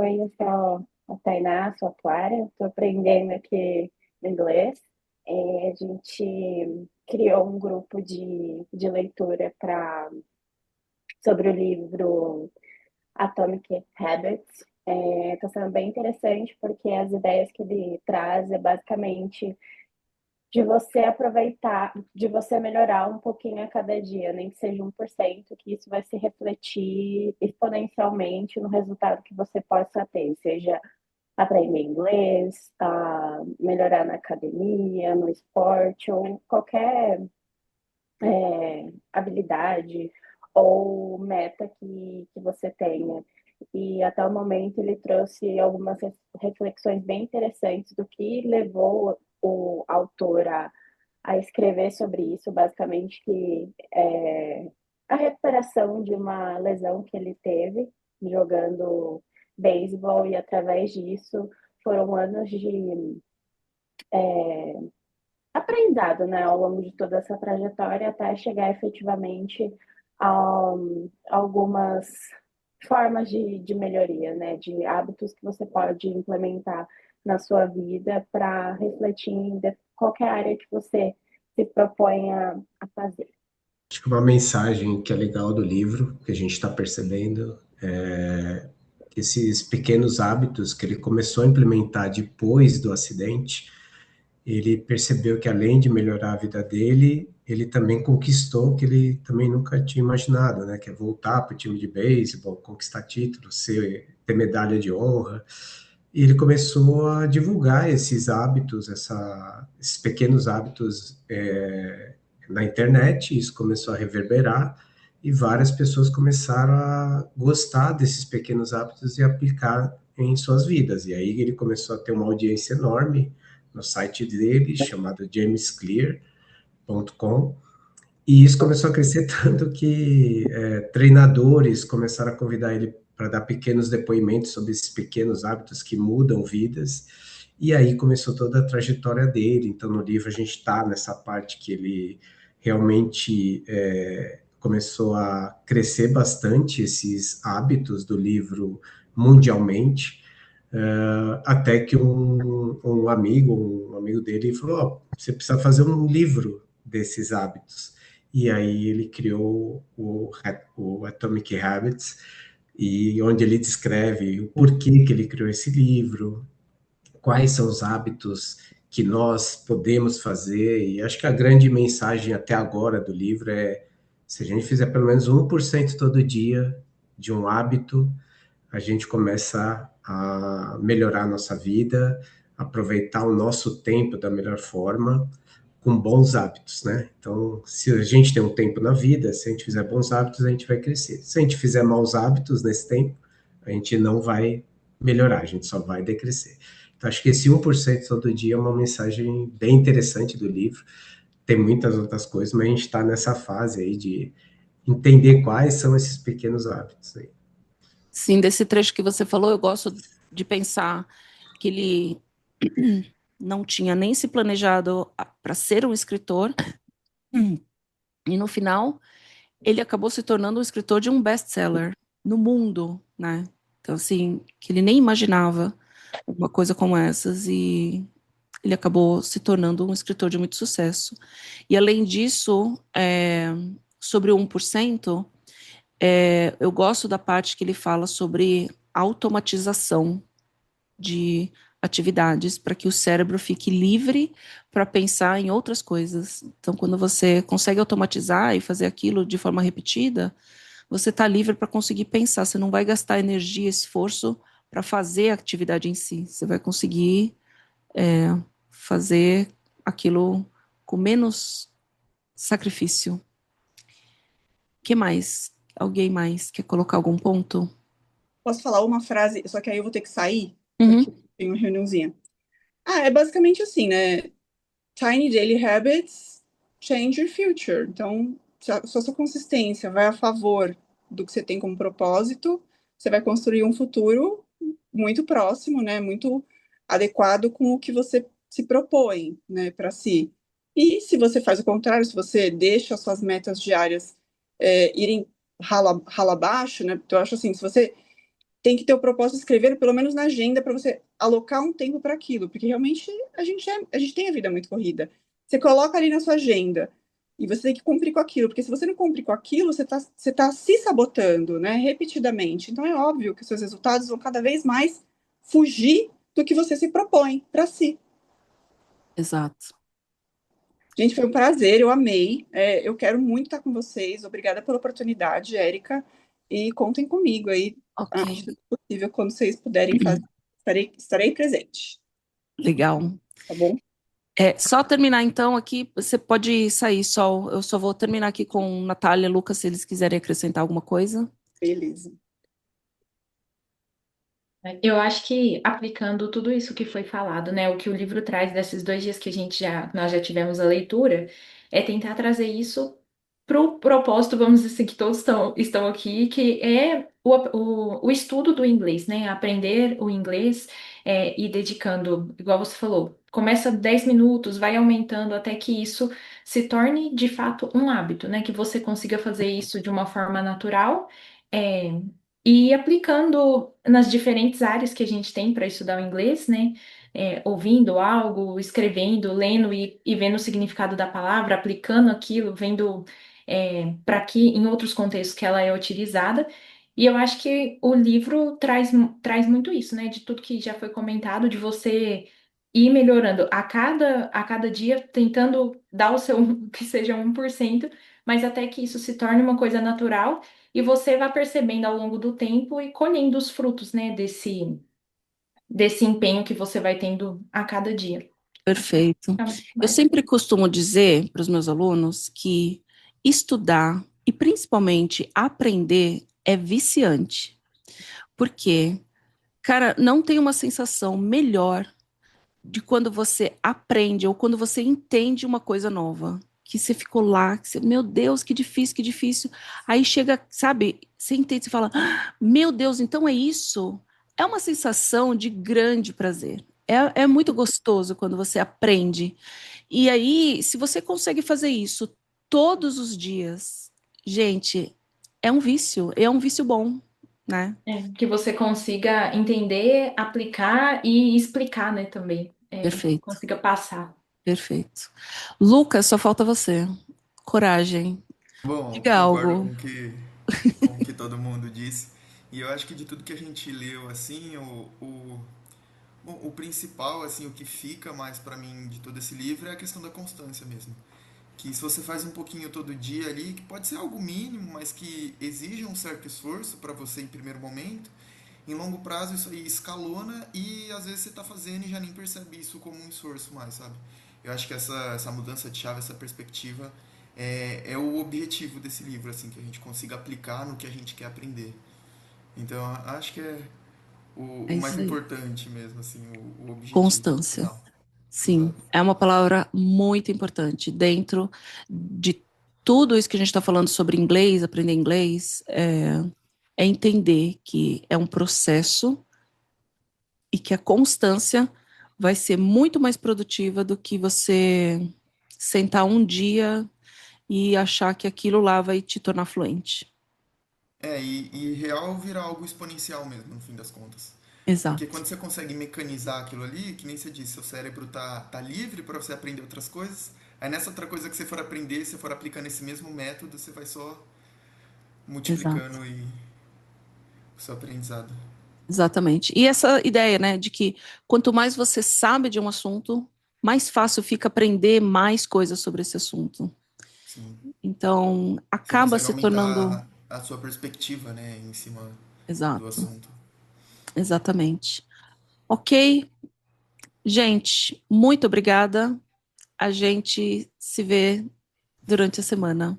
Oi, eu sou a Tainá, sou a Clara, estou aprendendo aqui inglês. A gente criou um grupo de leitura sobre o livro Atomic Habits. Está sendo bem interessante porque as ideias que ele traz é basicamente de você aproveitar, de você melhorar um pouquinho a cada dia, nem que seja 1%, que isso vai se refletir exponencialmente no resultado que você possa ter, seja aprender inglês, melhorar na academia, no esporte ou qualquer habilidade ou meta que você tenha. E até o momento ele trouxe algumas reflexões bem interessantes do que levou o autor a escrever sobre isso, basicamente que a recuperação de uma lesão que ele teve jogando beisebol e através disso foram anos de aprendizado, né, ao longo de toda essa trajetória até chegar efetivamente a algumas formas de melhoria, né, de hábitos que você pode implementar na sua vida para refletir em qualquer área que você se proponha a fazer. Acho que uma mensagem que é legal do livro, que a gente está percebendo, é que esses pequenos hábitos que ele começou a implementar depois do acidente, ele percebeu que além de melhorar a vida dele, ele também conquistou o que ele também nunca tinha imaginado, né? Que é voltar para o time de beisebol, conquistar títulos, ter medalha de honra. E ele começou a divulgar esses hábitos, esses pequenos hábitos na internet, isso começou a reverberar e várias pessoas começaram a gostar desses pequenos hábitos e aplicar em suas vidas. E aí ele começou a ter uma audiência enorme no site dele, chamado jamesclear.com, e isso começou a crescer tanto que treinadores começaram a convidar ele para dar pequenos depoimentos sobre esses pequenos hábitos que mudam vidas, e aí começou toda a trajetória dele. Então, no livro, a gente está nessa parte que ele realmente começou a crescer bastante esses hábitos do livro mundialmente, até que um amigo dele falou: "Oh, você precisa fazer um livro desses hábitos." E aí ele criou o Atomic Habits, e onde ele descreve o porquê que ele criou esse livro, quais são os hábitos que nós podemos fazer. E acho que a grande mensagem até agora do livro é: se a gente fizer pelo menos 1% todo dia de um hábito, a gente começa a melhorar a nossa vida, aproveitar o nosso tempo da melhor forma, com bons hábitos, né? Então, se a gente tem um tempo na vida, se a gente fizer bons hábitos, a gente vai crescer. Se a gente fizer maus hábitos nesse tempo, a gente não vai melhorar, a gente só vai decrescer. Então, acho que esse 1% todo dia é uma mensagem bem interessante do livro. Tem muitas outras coisas, mas a gente está nessa fase aí de entender quais são esses pequenos hábitos aí. Sim, desse trecho que você falou, eu gosto de pensar que ele não tinha nem se planejado para ser um escritor, e no final ele acabou se tornando um escritor de um best-seller no mundo, né? Então, assim, que ele nem imaginava uma coisa como essas, e ele acabou se tornando um escritor de muito sucesso. E além disso, sobre o 1%, eu gosto da parte que ele fala sobre automatização de atividades para que o cérebro fique livre para pensar em outras coisas. Então, quando você consegue automatizar e fazer aquilo de forma repetida, você está livre para conseguir pensar. Você não vai gastar energia, esforço para fazer a atividade em si. Você vai conseguir fazer aquilo com menos sacrifício. O que mais? Alguém mais quer colocar algum ponto? Posso falar uma frase, só que aí eu vou ter que sair, Uhum. porque tem uma reuniãozinha. É basicamente assim, né? Tiny daily habits change your future. Então, se a sua consistência vai a favor do que você tem como propósito, você vai construir um futuro muito próximo, né? Muito adequado com o que você se propõe, né, para si. E se você faz o contrário, se você deixa as suas metas diárias irem rala abaixo, né? Então, eu acho assim, se você tem que ter o propósito de escrever, pelo menos na agenda, para você alocar um tempo para aquilo, porque realmente a gente tem a vida muito corrida. Você coloca ali na sua agenda e você tem que cumprir com aquilo, porque se você não cumprir com aquilo, você tá se sabotando, né, repetidamente. Então é óbvio que os seus resultados vão cada vez mais fugir do que você se propõe para si. Exato. Gente, foi um prazer, eu amei. Eu quero muito estar com vocês. Obrigada pela oportunidade, Érica. E contem comigo aí. Ok, Acho que é possível, quando vocês puderem fazer, estarei presente, legal. tá bom? Só terminar então aqui, você pode sair, Sol. Eu só vou terminar aqui com Natália e Lucas, se eles quiserem acrescentar alguma coisa. Beleza. Eu acho que aplicando tudo isso que foi falado, né, o que o livro traz desses 2 dias que nós já tivemos a leitura, é tentar trazer isso para o propósito, vamos dizer assim, que todos estão aqui, que é o estudo do inglês, né, aprender o inglês e dedicando, igual você falou, começa 10 minutos, vai aumentando até que isso se torne de fato um hábito, né, que você consiga fazer isso de uma forma natural. é, e aplicando nas diferentes áreas que a gente tem para estudar o inglês, né? Ouvindo algo, escrevendo, lendo e vendo o significado da palavra, aplicando aquilo, vendo para que em outros contextos que ela é utilizada. E eu acho que o livro traz muito isso, né? De tudo que já foi comentado, de você ir melhorando a cada dia, tentando dar o seu, que seja 1%, mas até que isso se torne uma coisa natural e você vai percebendo ao longo do tempo e colhendo os frutos, né, desse empenho que você vai tendo a cada dia. Perfeito. Tá, Eu mas- sempre costumo dizer para os meus alunos que estudar e principalmente aprender é viciante. Porque, cara, não tem uma sensação melhor de quando você aprende ou quando você entende uma coisa nova. Que você ficou lá, que você, meu Deus, que difícil, que difícil. Aí chega, sabe, você entende, você fala, "Ah, meu Deus, então é isso?" É uma sensação de grande prazer. É muito gostoso quando você aprende. E aí, se você consegue fazer isso todos os dias, gente, é um vício bom, né? que você consiga entender, aplicar e explicar, né, também. Perfeito, Consiga passar. perfeito. Lucas, só falta você. Coragem. Bom, Diga concordo algo. com o que todo mundo disse. E eu acho que de tudo que a gente leu, assim, bom, o principal, assim, o que fica mais pra mim de todo esse livro é a questão da constância mesmo. Que se você faz um pouquinho todo dia ali, que pode ser algo mínimo, mas que exige um certo esforço para você em primeiro momento, em longo prazo isso aí escalona e às vezes você tá fazendo e já nem percebe isso como um esforço mais, sabe? Eu acho que essa mudança de chave, essa perspectiva é o objetivo desse livro, assim, que a gente consiga aplicar no que a gente quer aprender. Então, acho que é É o mais isso aí. importante mesmo, assim, o objetivo Constância. final. Sim, Exato. é uma palavra muito importante. Dentro de tudo isso que a gente está falando sobre inglês, aprender inglês, é entender que é um processo e que a constância vai ser muito mais produtiva do que você sentar um dia e achar que aquilo lá vai te tornar fluente. E real virar algo exponencial mesmo, no fim das contas. Porque Exato, quando você consegue mecanizar aquilo ali, que nem você disse, seu cérebro tá livre para você aprender outras coisas. Aí nessa outra coisa que você for aprender, se você for aplicando esse mesmo método, você vai só exato. multiplicando o seu aprendizado. Exatamente. E essa ideia, né, de que quanto mais você sabe de um assunto, mais fácil fica aprender mais coisas sobre esse assunto. Sim. Então, Você acaba consegue se tornando. aumentar a sua perspectiva, né, em cima do Exato, assunto. exatamente. Ok, gente, muito obrigada. A gente se vê durante a semana.